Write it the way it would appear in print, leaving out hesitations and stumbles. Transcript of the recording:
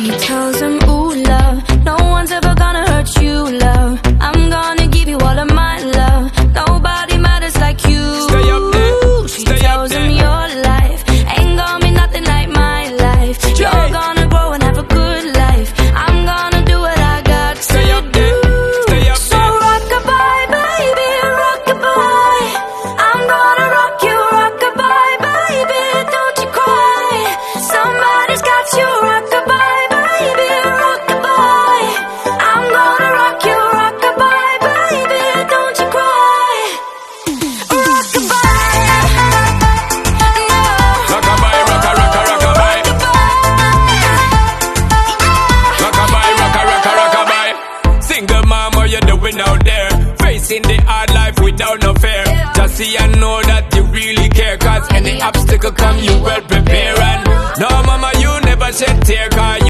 She tells him, ooh, love, no one's ever gonna hurt you, love. I'm gonna give you all of my love. Nobody matters like you. Stay up there. She tells him your life ain't gonna be nothing like my life. You're gonna grow and have a good life. I'm gonna do what I got to Stay up there. Stay up So there. rock-a-bye, baby, rock-a-bye. I'm gonna rock you, rock-a-bye, baby, don't you cry. Somebody's got you, rock-a-bye, baby, rock-a-bye. I'm gonna rock you, rock-a-bye, baby, don't you cry. Rock-a-bye, no. Rock-a-bye, rock-a-bye. Rock-a-bye, rock-a-bye. Single mom, what you doing out there? Facing the hard life without no fear. Just see and